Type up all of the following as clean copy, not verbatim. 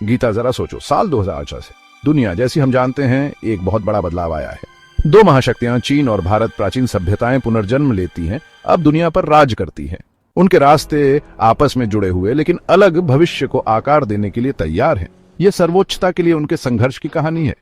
गीता, जरा सोचो, साल 2018 से दुनिया जैसी हम जानते हैं एक बहुत बड़ा बदलाव आया है। दो महाशक्तियां चीन और भारत प्राचीन सभ्यताएं पुनर्जन्म लेती हैं, अब दुनिया पर राज करती हैं। उनके रास्ते आपस में जुड़े हुए लेकिन अलग भविष्य को आकार देने के लिए तैयार हैं। यह सर्वोच्चता के लिए उनके संघर्ष की कहानी है।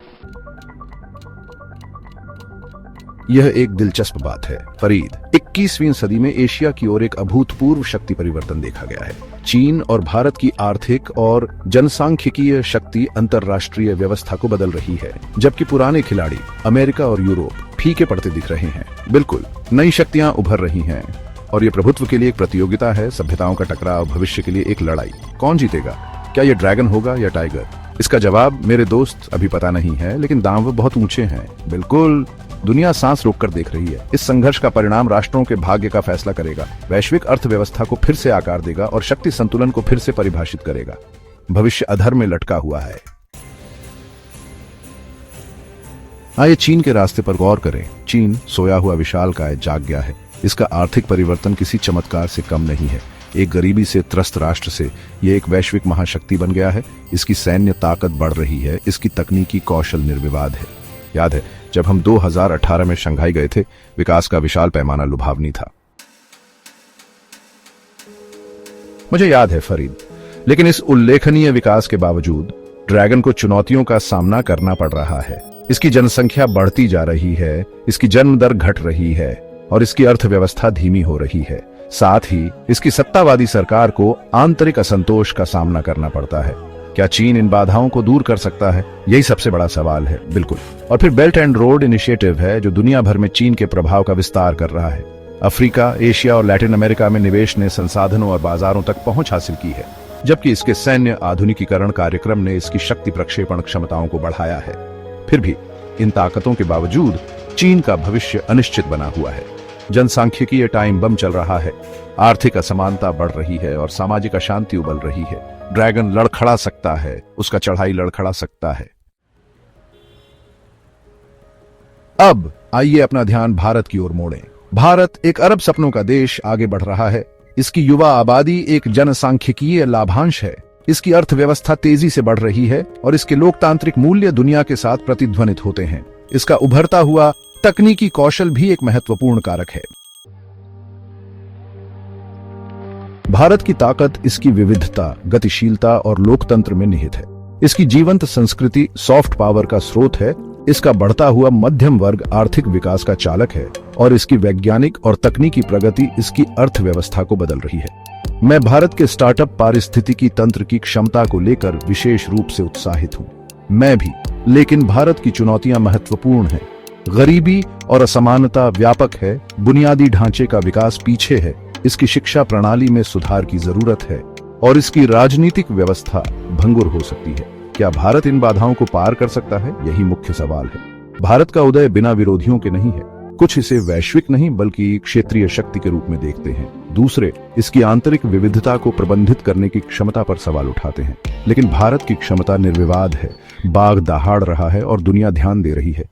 यह एक दिलचस्प बात है फरीद, 21वीं सदी में एशिया की ओर एक अभूतपूर्व शक्ति परिवर्तन देखा गया है। चीन और भारत की आर्थिक और जनसांख्यिकीय शक्ति अंतरराष्ट्रीय व्यवस्था को बदल रही है, जबकि पुराने खिलाड़ी अमेरिका और यूरोप फीके पड़ते दिख रहे हैं। बिल्कुल, नई शक्तियां उभर रही हैं और ये प्रभुत्व के लिए एक प्रतियोगिता है, सभ्यताओं का टकराव, भविष्य के लिए एक लड़ाई। कौन जीतेगा? क्या ये ड्रैगन होगा या टाइगर? इसका जवाब मेरे दोस्त अभी पता नहीं है, लेकिन दांव बहुत ऊंचे हैं। बिल्कुल, दुनिया सांस रोककर देख रही है। इस संघर्ष का परिणाम राष्ट्रों के भाग्य का फैसला करेगा, वैश्विक अर्थव्यवस्था को फिर से आकार देगा और शक्ति संतुलन को फिर से परिभाषित करेगा। भविष्य अधर में लटका हुआ है। आइए चीन के रास्ते पर गौर करें। चीन सोया हुआ विशालकाय जाग गया है। इसका आर्थिक परिवर्तन किसी चमत्कार से कम नहीं है। एक गरीबी से त्रस्त राष्ट्र से यह एक वैश्विक महाशक्ति बन गया है। इसकी सैन्य ताकत बढ़ रही है, इसकी तकनीकी कौशल निर्विवाद है। याद है जब हम 2018 में शंघाई गए थे, विकास का विशाल पैमाना लुभावनी था। मुझे याद है फरीद, लेकिन इस उल्लेखनीय विकास के बावजूद ड्रैगन को चुनौतियों का सामना करना पड़ रहा है। इसकी जनसंख्या बढ़ती जा रही है, इसकी जन्म दर घट रही है और इसकी अर्थव्यवस्था धीमी हो रही है। साथ ही इसकी सत्तावादी सरकार को आंतरिक असंतोष का सामना करना पड़ता है। क्या चीन इन बाधाओं को दूर कर सकता है? यही सबसे बड़ा सवाल है। बिल्कुल। और फिर बेल्ट एंड रोड इनिशिएटिव है, जो दुनिया भर में चीन के प्रभाव का विस्तार कर रहा है। अफ्रीका, एशिया और लैटिन अमेरिका में निवेश ने संसाधनों और बाजारों तक पहुंच हासिल की है, जबकि इसके सैन्य आधुनिकीकरण कार्यक्रम ने इसकी शक्ति प्रक्षेपण क्षमताओं को बढ़ाया है। फिर भी इन ताकतों के बावजूद चीन का भविष्य अनिश्चित बना हुआ है। जनसांख्यिकीय टाइम बम चल रहा है, आर्थिक असमानता बढ़ रही है और सामाजिक अशांति उबल रही है। ड्रैगन लड़खड़ा सकता है, उसका चढ़ाई लड़खड़ा सकता है। अब आइए अपना ध्यान भारत की ओर मोड़ें। भारत एक अरब सपनों का देश आगे बढ़ रहा है। इसकी युवा आबादी एक जनसांख्यिकीय लाभांश है। इसकी अर्थव्यवस्था तेजी से बढ़ रही है और इसके लोकतांत्रिक मूल्य दुनिया के साथ प्रतिध्वनित होते हैं। इसका उभरता हुआ तकनीकी कौशल भी एक महत्वपूर्ण कारक है। भारत की ताकत इसकी विविधता, गतिशीलता और लोकतंत्र में निहित है। इसकी जीवंत संस्कृति सॉफ्ट पावर का स्रोत है। इसका बढ़ता हुआ मध्यम वर्ग आर्थिक विकास का चालक है और इसकी वैज्ञानिक और तकनीकी प्रगति इसकी अर्थव्यवस्था को बदल रही है। मैं भारत के स्टार्टअप पारिस्थितिकी तंत्र की क्षमता को लेकर विशेष रूप से उत्साहित हूं। मैं भी, लेकिन भारत की चुनौतियां महत्वपूर्ण हैं। गरीबी और असमानता व्यापक है, बुनियादी ढांचे का विकास पीछे है, इसकी शिक्षा प्रणाली में सुधार की जरूरत है और इसकी राजनीतिक व्यवस्था भंगुर हो सकती है। क्या भारत इन बाधाओं को पार कर सकता है? यही मुख्य सवाल है। भारत का उदय बिना विरोधियों के नहीं है। कुछ इसे वैश्विक नहीं बल्कि क्षेत्रीय शक्ति के रूप में देखते हैं। दूसरे इसकी आंतरिक विविधता को प्रबंधित करने की क्षमता पर सवाल उठाते हैं। लेकिन भारत की क्षमता निर्विवाद है, बाघ दहाड़ रहा है और दुनिया ध्यान दे रही है।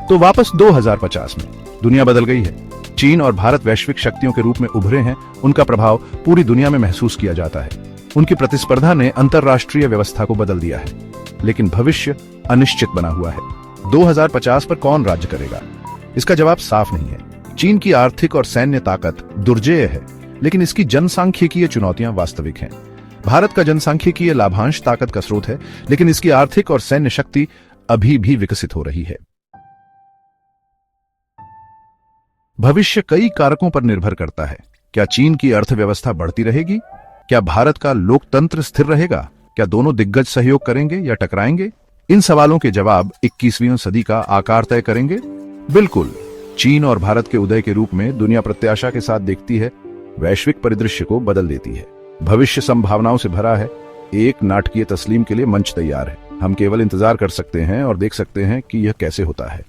तो वापस 2050 में दुनिया बदल गई है। चीन और भारत वैश्विक शक्तियों के रूप में उभरे हैं। उनका प्रभाव पूरी दुनिया में महसूस किया जाता है। उनकी प्रतिस्पर्धा ने अंतरराष्ट्रीय व्यवस्था को बदल दिया है, लेकिन भविष्य अनिश्चित बना हुआ है। 2050 पर कौन राज्य करेगा? इसका जवाब साफ नहीं है। चीन की आर्थिक और सैन्य ताकत दुर्जेय है, लेकिन इसकी जनसांख्यिकीय चुनौतियां वास्तविक हैं। भारत का जनसांख्यिकीय लाभांश ताकत का स्रोत है, लेकिन इसकी आर्थिक और सैन्य शक्ति अभी भी विकसित हो रही है। भविष्य कई कारकों पर निर्भर करता है। क्या चीन की अर्थव्यवस्था बढ़ती रहेगी? क्या भारत का लोकतंत्र स्थिर रहेगा? क्या दोनों दिग्गज सहयोग करेंगे या टकराएंगे? इन सवालों के जवाब 21वीं सदी का आकार तय करेंगे। बिल्कुल, चीन और भारत के उदय के रूप में दुनिया प्रत्याशा के साथ देखती है, वैश्विक परिदृश्य को बदल देती है। भविष्य संभावनाओं से भरा है। एक नाटकीय तस्लीम के लिए मंच तैयार है। हम केवल इंतजार कर सकते हैं और देख सकते हैं कि यह कैसे होता है।